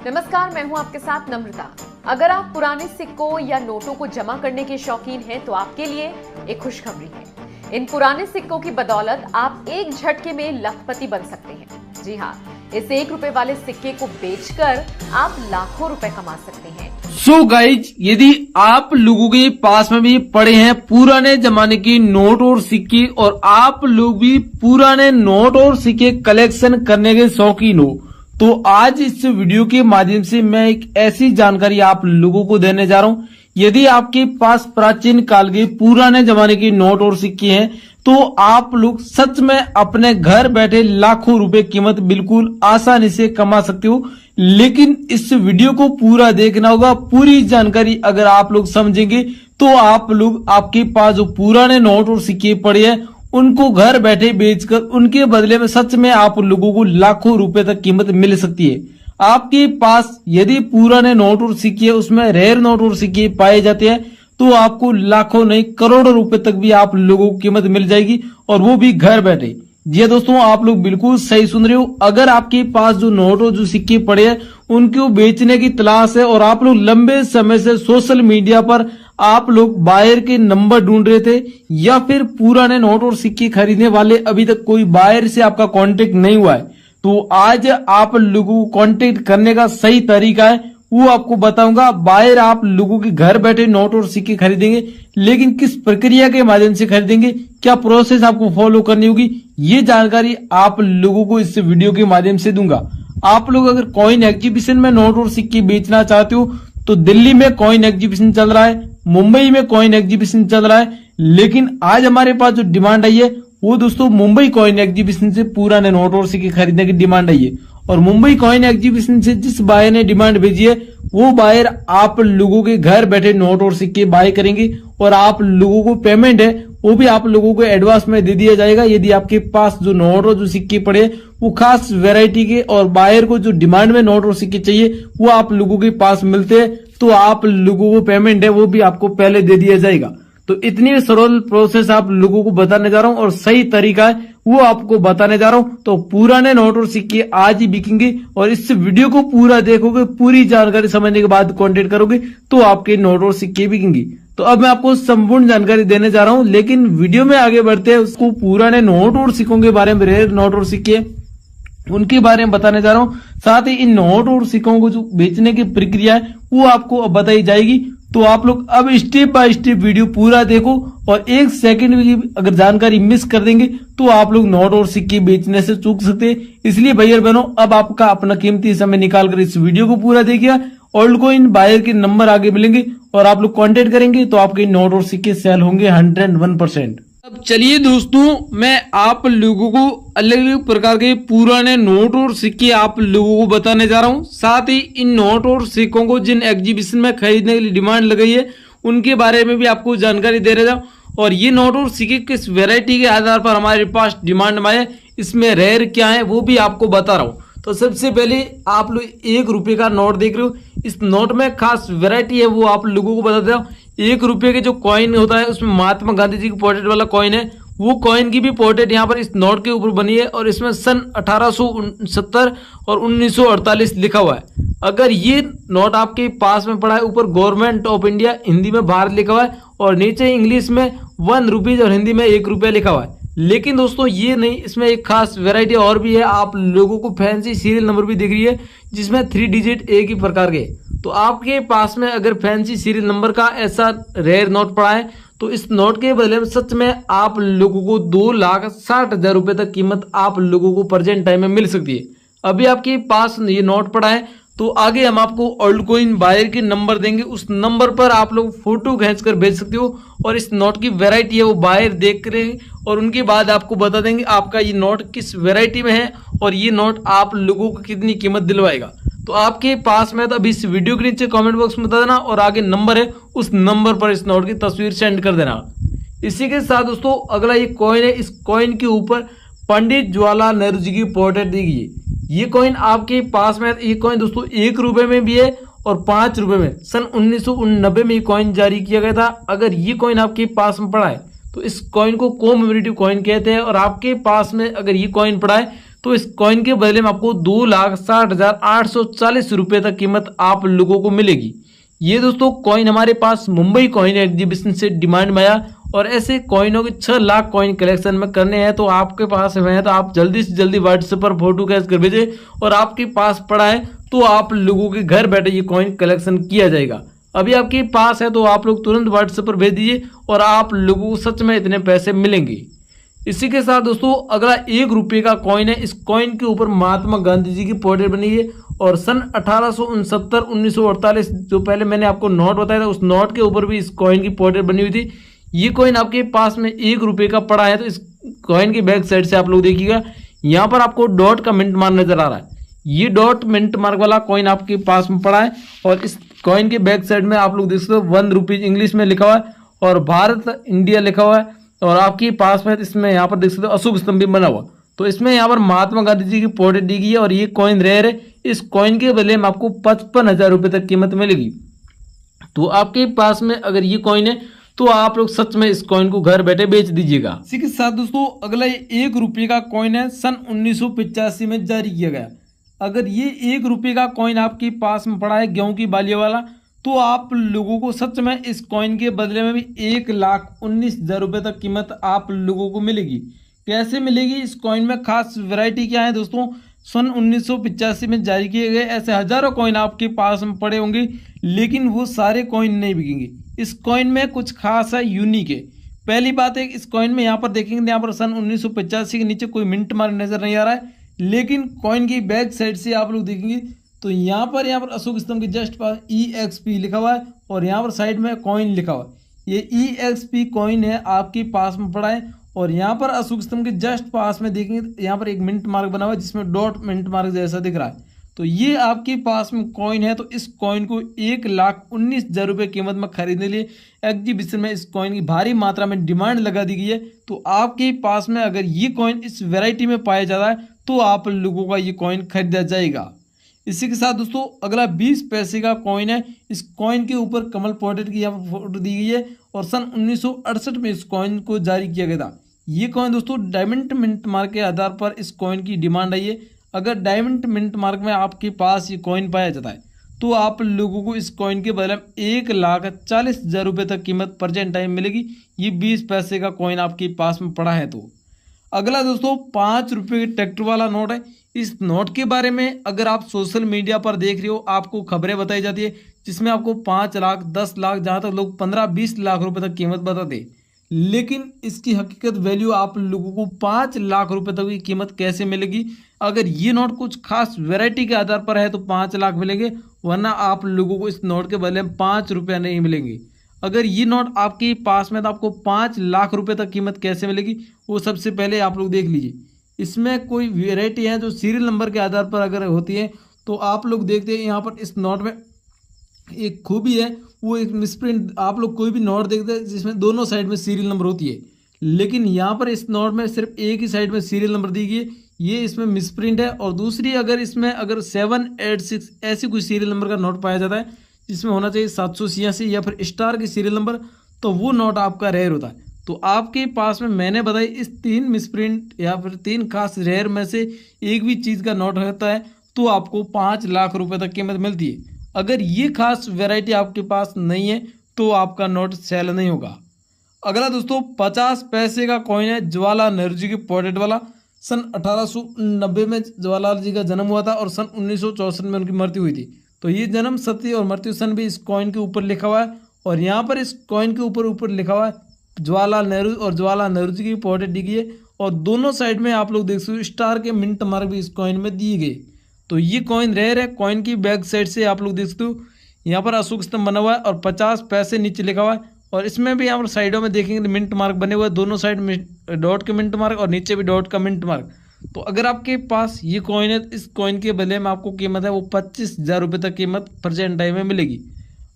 नमस्कार, मैं हूं आपके साथ नम्रता। अगर आप पुराने सिक्कों या नोटों को जमा करने के शौकीन हैं तो आपके लिए एक खुशखबरी है। इन पुराने सिक्कों की बदौलत आप एक झटके में लखपति बन सकते हैं। जी हाँ, इस 1 रुपए वाले सिक्के को बेचकर आप लाखों रुपए कमा सकते हैं। सो गाइज, यदि आप लोगों के पास में भी पड़े हैं पुराने जमाने की नोट और सिक्के और आप लोग भी पुराने नोट और सिक्के कलेक्शन करने के शौकीन हो, तो आज इस वीडियो के माध्यम से मैं एक ऐसी जानकारी आप लोगों को देने जा रहा हूं। यदि आपके पास प्राचीन काल के पुराने जमाने के नोट और सिक्के हैं तो आप लोग सच में अपने घर बैठे लाखों रुपए कीमत बिल्कुल आसानी से कमा सकते हो। लेकिन इस वीडियो को पूरा देखना होगा। पूरी जानकारी अगर आप लोग समझेंगे तो आप लोग आपके पास जो पुराने नोट और सिक्के पड़े हैं उनको घर बैठे बेचकर उनके बदले में सच में आप लोगों को लाखों रुपए तक कीमत मिल सकती है। आपके पास यदि पुराने नोट और सिक्के उसमें रेयर नोट और सिक्के पाए जाते हैं तो आपको लाखों नहीं करोड़ों रुपए तक भी आप लोगों को कीमत मिल जाएगी, और वो भी घर बैठे। जी दोस्तों, आप लोग बिल्कुल सही सुन रहे हो। अगर आपके पास जो नोट और जो सिक्के पड़े हैं उनको बेचने की तलाश है और आप लोग लंबे समय से सोशल मीडिया पर आप लोग बायर के नंबर ढूंढ रहे थे या फिर पुराने नोट और सिक्के खरीदने वाले अभी तक कोई बायर से आपका कांटेक्ट नहीं हुआ है, तो आज आप लोगों को कांटेक्ट करने का सही तरीका है वो आपको बताऊंगा। बायर आप लोगों के घर बैठे नोट और सिक्के खरीदेंगे, लेकिन किस प्रक्रिया के माध्यम से खरीदेंगे, क्या प्रोसेस आपको फॉलो करनी होगी, ये जानकारी आप लोगों को इस वीडियो के माध्यम से दूंगा। आप लोग अगर कॉइन एग्जीबिशन में नोट और सिक्के बेचना चाहते हो तो दिल्ली में कॉइन एग्जीबिशन चल रहा है, मुंबई में कॉइन एग्जीबिशन चल रहा है, लेकिन आज हमारे पास जो डिमांड आई है वो दोस्तों मुंबई कॉइन एग्जीबिशन से पुराने नोट और सिक्के खरीदने की डिमांड आई है। और मुंबई कॉइन एग्जीबिशन से जिस बायर ने डिमांड भेजी है वो बायर आप लोगों के घर बैठे नोट और सिक्के बाय करेंगे और आप लोगों को पेमेंट है वो भी आप लोगों को एडवांस में दे दिया जाएगा। यदि आपके पास जो नोट और जो सिक्के पड़े वो खास वैरायटी के और बायर को जो डिमांड में नोट और सिक्के चाहिए वो आप लोगों के पास मिलते हैं तो आप लोगों को पेमेंट है वो भी आपको पहले दे दिया जाएगा। तो इतनी सरल प्रोसेस आप लोगों को बताने जा रहा हूं और सही तरीका है वो आपको बताने जा रहा हूं। तो पुराने नोट और सिक्के आज ही बिकेंगे और इस वीडियो को पूरा देखोगे, पूरी जानकारी समझने के बाद कांटेक्ट करोगे तो आपके नोट और सिक्के बिकेंगे। तो अब मैं आपको संपूर्ण जानकारी देने जा रहा हूं, लेकिन वीडियो में आगे बढ़ते हैं उसको पुराने नोट और सिक्कों के बारे में, रेयर नोट और सिक्के उनके बारे में बताने जा रहा हूं। साथ ही इन नोट और सिक्कों को जो बेचने की प्रक्रिया है वो आपको अब बताई जाएगी। तो आप लोग अब स्टेप बाय स्टेप वीडियो पूरा देखो और 1 सेकंड भी अगर जानकारी मिस कर देंगे तो आप लोग नोट और सिक्के बेचने से चूक सकते हैं। इसलिए भैया बहनों, अब आपका अपना कीमती समय निकाल कर इस वीडियो को पूरा देखिए। ओल्ड कॉइन बायर के नंबर आगे मिलेंगे और आप लोग कांटेक्ट करेंगे तो आपके नोट और सिक्के सेल होंगे 101%। अब चलिए दोस्तों, मैं आप लोगों को अलग अलग प्रकार के पुराने नोट और सिक्के आप लोगों को बताने जा रहा हूं। साथ ही इन नोट और सिक्कों को जिन एग्जीबिशन में खरीदने के लिए डिमांड लगाई है उनके बारे में भी आपको जानकारी दे रहा हूं। और ये नोट और सिक्के किस वैरायटी के आधार पर हमारे पास डिमांड में आए, इसमें रेयर क्या है वो भी आपको बता रहा हूँ। तो सबसे पहले आप लोग 1 रुपए का नोट देख रहे हो। इस नोट में खास वैरायटी है वो आप लोगों को बता देता हूँ। 1 रुपए के जो कॉइन होता है उसमें महात्मा गांधी जी की पोर्ट्रेट वाला कॉइन है, वो कॉइन की भी पोर्ट्रेट यहाँ पर इस नोट के ऊपर बनी है और इसमें सन 1869 और 1948 लिखा हुआ है। अगर ये नोट आपके पास में पड़ा है, ऊपर गवर्नमेंट ऑफ इंडिया हिंदी में भारत लिखा हुआ है और नीचे इंग्लिश में 1 रुपीज और हिंदी में 1 रुपया लिखा हुआ है। लेकिन दोस्तों ये नहीं, इसमें एक खास वैरायटी और भी है। आप लोगों को फैंसी सीरियल नंबर भी दिख रही है जिसमें 3 डिजिट एक ही प्रकार के। तो आपके पास में अगर फैंसी सीरियल नंबर का ऐसा रेयर नोट पड़ा है तो इस नोट के बदले में सच में आप लोगों को 2,60,000 रुपए तक कीमत आप लोगों को प्रेजेंट टाइम में मिल सकती है। अभी आपके पास ये नोट पड़ा है तो आगे हम आपको ओल्ड कॉइन बायर के नंबर देंगे, उस नंबर पर आप लोग फोटो खींचकर भेज सकते हो और इस नोट की वैरायटी है वो बायर देख रहे हैं और उनके बाद आपको बता देंगे आपका ये नोट किस वैरायटी में है और ये नोट आप लोगों को कितनी कीमत दिलवाएगा। तो आपके पास में तो अभी इस वीडियो के नीचे कमेंट बॉक्स में बता देना और आगे नंबर है उस नंबर पर इस नोट की तस्वीर सेंड कर देना। इसी के साथ दोस्तों अगला ये कॉइन है, इस कॉइन के ऊपर पंडित जवाहरलाल नेहरू जी की पोर्ट्रेट दी गई है। ये कॉइन आपके पास में, ये कॉइन दोस्तों 1 रुपए में भी है और 5 रुपए में। सन 1989 में ये कॉइन जारी किया गया था। अगर ये कॉइन आपके पास में पड़ा है तो इस कॉइन को कोमेमोरेटिव कॉइन कहते हैं और आपके पास में अगर ये कॉइन पड़ा है तो इस कॉइन के बदले में आपको 2,60,840 रुपये तक कीमत आप लोगों को मिलेगी। ये दोस्तों कॉइन हमारे पास मुंबई कॉइन एग्जीबिशन से डिमांड में आया और ऐसे कॉइनों के 6 लाख कॉइन कलेक्शन में करने हैं। तो आपके पास है तो आप जल्दी से जल्दी व्हाट्सएप पर फोटो कैच कर भेजें और आपके पास पड़ा है तो आप लोगों के घर बैठे ये कॉइन कलेक्शन किया जाएगा। अभी आपके पास है तो आप लोग तुरंत व्हाट्सएप पर भेज दीजिए और आप लोगों को सच में इतने पैसे मिलेंगे। इसी के साथ दोस्तों अगला 1 रुपये का कॉइन है। इस कॉइन के ऊपर महात्मा गांधी जी की पोर्ट्रेट बनी है और सन 1869-1948 जो पहले मैंने आपको नोट बताया था उस नोट के ऊपर भी इस कॉइन की पोर्ट्रेट बनी हुई थी। ये कॉइन आपके पास में 1 रुपये का पड़ा है। तो इस कॉइन की बैक साइड से आप लोग देखिएगा, यहाँ पर आपको डॉट का मिंट मार्क नजर आ रहा है। ये डॉट मिंट मार्क वाला कॉइन आपके पास में पड़ा है और इस कॉइन के बैक साइड में आप लोग देख सकते हो 1 रुपीज इंग्लिश में लिखा हुआ है और भारत इंडिया लिखा हुआ है। और आपके पास में इसमें यहाँ पर देख सकते हो अशोक स्तंभ भी बना हुआ। तो इसमें यहाँ पर महात्मा गांधी जी की पोर्ट्रेट दी गई है और ये कॉइन रेयर है। इस कॉइन के बदले में आपको 55,000 रुपये तक कीमत मिलेगी। तो आपके पास में अगर ये कॉइन है तो आप लोग सच में इस कॉइन को घर बैठे बेच दीजिएगा। इसी के साथ दोस्तों अगला 1 रुपये का कॉइन है, सन 1985 में जारी किया गया। अगर ये 1 रुपये का कॉइन आपके पास में पड़ा है गेहूं की बालियों वाला तो आप लोगों को सच में इस कॉइन के बदले में भी 1,19,000 रुपये तक कीमत आप लोगों को मिलेगी। कैसे मिलेगी? इस कॉइन में खास वैरायटी क्या है दोस्तों, सन 1985 में जारी किए गए ऐसे हजारों कॉइन आपके पास में पड़े होंगे लेकिन वो सारे कॉइन नहीं बिकेंगे। इस कॉइन में कुछ खास है, यूनिक है। पहली बात है इस कॉइन में यहाँ पर देखेंगे यहाँ पर सन 1985 के नीचे कोई मिंट मार्क नजर नहीं आ रहा है, लेकिन कॉइन की बैक साइड से आप लोग देखेंगे तो यहाँ पर अशोक स्तंभ के जस्ट पास EXP लिखा हुआ है और यहाँ पर साइड में कॉइन लिखा हुआ है। ये EXP कॉइन है आपके पास में पड़ा है और यहाँ पर अशोक स्तंभ के जस्ट पास में देखेंगे यहाँ पर एक मिंट मार्क बना हुआ है जिसमें डॉट मिंट मार्क जैसा दिख रहा है। तो ये आपके पास में कॉइन है। तो इस कॉइन को 1,19,000 रुपये कीमत में खरीदने लिए एग्जीबिशन में इस कॉइन की भारी मात्रा में डिमांड लगा दी गई है। तो आपके पास में अगर ये कॉइन इस वैरायटी में पाया जाता है तो आप लोगों का ये कॉइन खरीदा जाएगा। इसी के साथ दोस्तों अगला 20 पैसे का कॉइन है। इस कॉइन के ऊपर कमल पोर्ट्रेट की यहाँ फोटो दी गई है और सन 1968 में इस कॉइन को जारी किया गया था। ये कॉइन दोस्तों डायमंड मिंट मार्क के आधार पर इस कॉइन की डिमांड आई है। अगर डायमंड मिंट मार्क में आपके पास ये कॉइन पाया जाता है तो आप लोगों को इस कॉइन के बदले में 1,40,000 रुपये तक कीमत प्रेजेंट टाइम मिलेगी। ये 20 पैसे का कॉइन आपके पास में पड़ा है। तो अगला दोस्तों 5 रुपये के ट्रैक्टर वाला नोट है। इस नोट के बारे में अगर आप सोशल मीडिया पर देख रहे हो आपको खबरें बताई जाती है जिसमें आपको 5 लाख 10 लाख जहाँ तक लोग 15-20 लाख रुपए तक कीमत बताते, लेकिन इसकी हकीकत वैल्यू आप लोगों को 5 लाख रुपए तक की कीमत कैसे मिलेगी? अगर ये नोट कुछ खास वैरायटी के आधार पर है तो 5 लाख मिलेंगे, वरना आप लोगों को इस नोट के बदले में 5 रुपये नहीं मिलेंगे। अगर ये नोट आपके पास में तो आपको 5 लाख रुपए तक कीमत कैसे मिलेगी वो सबसे पहले आप लोग देख लीजिए। इसमें कोई वेराइटी है जो सीरियल नंबर के आधार पर अगर होती है तो आप लोग देखते हैं यहाँ पर इस नोट में एक खूबी है, वो एक मिसप्रिंट। आप लोग कोई भी नोट देखते हैं जिसमें दोनों साइड में सीरियल नंबर होती है, लेकिन यहाँ पर इस नोट में सिर्फ एक ही साइड में सीरियल नंबर दी गई है, ये इसमें मिसप्रिंट है। और दूसरी अगर इसमें अगर 786 ऐसी कोई सीरियल नंबर का नोट पाया जाता है जिसमें होना चाहिए 786 या फिर स्टार की सीरियल नंबर, तो वो नोट आपका रेयर होता है। तो आपके पास में मैंने बताई इस 3 मिसप्रिंट या फिर 3 खास रेयर में से एक भी चीज़ का नोट होता है तो आपको 5 लाख रुपए तक कीमत मिलती है। अगर ये खास वैरायटी आपके पास नहीं है तो आपका नोट सेल नहीं होगा। अगला दोस्तों 50 पैसे का कॉइन है, जवाहरलाल नेहरू जी की पोर्ट्रेट वाला। सन 1890 में जवाहरलाल जी का जन्म हुआ था और सन 1964 में उनकी मृत्यु हुई थी। तो ये जन्म तिथि और मृत्यु सन भी इस कॉइन के ऊपर लिखा हुआ है और यहाँ पर इस कॉइन के ऊपर लिखा हुआ है जवाहरलाल नेहरू और जवाहरलाल नेहरू जी की पोर्ट्रेट दी गई है और दोनों साइड में आप लोग देख सकते हो स्टार के मिंट मार्क भी इस कॉइन में दिए गए। तो ये कॉइन रेयर है। कॉइन की बैक साइड से आप लोग देख सकते हो यहाँ पर अशोक स्तंभ बना हुआ है और 50 पैसे नीचे लिखा हुआ है और इसमें भी यहाँ पर साइडों में देखेंगे मिंट मार्क बने हुए हैं, दोनों साइड में डॉट के मिंट मार्क और नीचे भी डॉट का मिंट मार्क। तो अगर आपके पास ये कॉइन है, इस कॉइन के बदले में आपको कीमत है वो 25,000 रुपये तक कीमत प्रेजेंट टाइम में मिलेगी।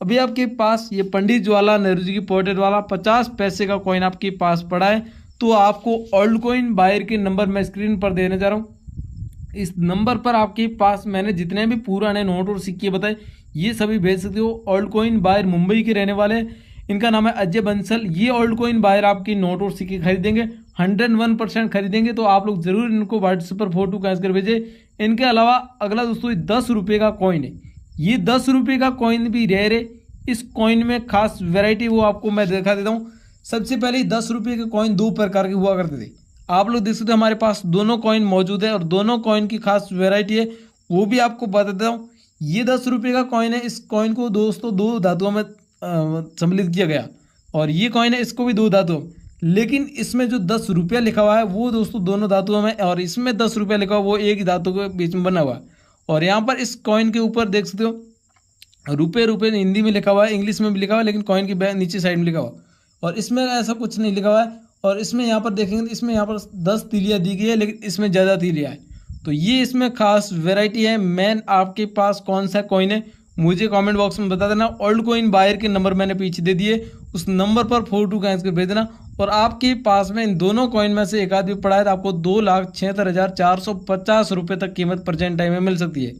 अभी आपके पास ये पंडित जवाहरलाल नेहरू जी की पोर्ट्रेट वाला 50 पैसे का कॉइन आपके पास पड़ा है तो आपको ओल्ड कॉइन बायर के नंबर मैं स्क्रीन पर देने जा रहा हूँ। इस नंबर पर आपके पास मैंने जितने भी पुराने नोट और सिक्के बताए ये सभी भेज सकते हो। ओल्ड कॉइन बायर मुंबई के रहने वाले, इनका नाम है अजय बंसल। ये ओल्ड कॉइन बायर आपकी नोट और सिक्के खरीदेंगे 101% खरीदेंगे तो आप लोग जरूर इनको व्हाट्सएप पर फोटो खींच कर भेजें। इनके अलावा अगला दोस्तों 10 रुपये का कॉइन है। ये 10 रुपये का कॉइन भी रेयर है। इस कॉइन में खास वेराइटी वो आपको मैं दिखा देता हूँ। सबसे पहले 10 रुपये के कॉइन दो प्रकार के हुआ करते थे। आप लोग देख सकते हो हमारे पास दोनों कॉइन मौजूद है और दोनों कॉइन की खास वेराइटी है, वो भी आपको बता देता हूँ। ये 10 रुपये का कॉइन है। इस कॉइन को दोस्तों 2 धातुओं में सम्मिलित किया गया और ये कॉइन है, इसको भी 2 धातुओं। लेकिन इसमें जो 10 रुपया लिखा हुआ है वो दोस्तों दोनों धातुओं में, और इसमें 10 रुपया लिखा हुआ वो एक ही धातु के बीच में बना हुआ है। और यहाँ पर इस कॉइन के ऊपर देख सकते हो रुपये रुपये हिंदी में लिखा हुआ है, इंग्लिश में भी लिखा हुआ है, लेकिन कॉइन की नीचे साइड में लिखा हुआ। और इसमें ऐसा कुछ नहीं लिखा हुआ है। और इसमें यहाँ पर देखेंगे तो इसमें यहाँ पर 10 तीलियाँ दी गई है, लेकिन इसमें ज़्यादा तीलियाँ है। तो ये इसमें खास वेराइटी है। मैन आपके पास कौन सा कॉइन है मुझे कमेंट बॉक्स में बता देना। ओल्ड कॉइन बायर के नंबर मैंने पीछे दे दिए, उस नंबर पर फोटो खींच कर भेज देना। और आपके पास में इन दोनों कॉइन में से एक आदमी पड़ा है तो आपको 2,76,450 रुपये तक कीमत प्रेजेंट टाइम में मिल सकती है।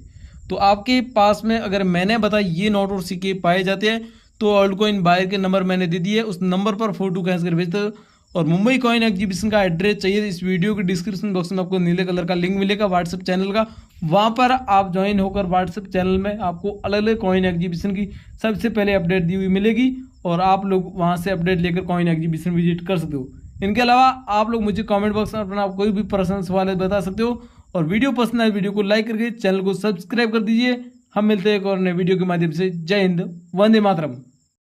तो आपके पास में अगर मैंने बताया ये नोट और सिक्के पाए जाते हैं तो ओल्ड कॉइन बायर के नंबर मैंने दे दिए, उस नंबर पर फोटो खींच कर भेज दो। और मुंबई कॉइन एग्जीबिशन का एड्रेस चाहिए, इस वीडियो के डिस्क्रिप्शन बॉक्स में आपको नीले कलर का लिंक मिलेगा व्हाट्सएप चैनल का। वहां पर आप ज्वाइन होकर व्हाट्सएप चैनल में आपको अलग अलग कॉइन एग्जीबिशन की सबसे पहले अपडेट दी हुई मिलेगी और आप लोग वहां से अपडेट लेकर कॉइन एग्जीबिशन विजिट कर सकते हो। इनके अलावा आप लोग मुझे कमेंट बॉक्स में अपना कोई भी पर्सनल सवाल बता सकते हो। और वीडियो पसंद आए वीडियो को लाइक करके चैनल को सब्सक्राइब कर दीजिए। हम मिलते हैं एक और नए वीडियो के माध्यम से। जय हिंद, वंदे मातरम।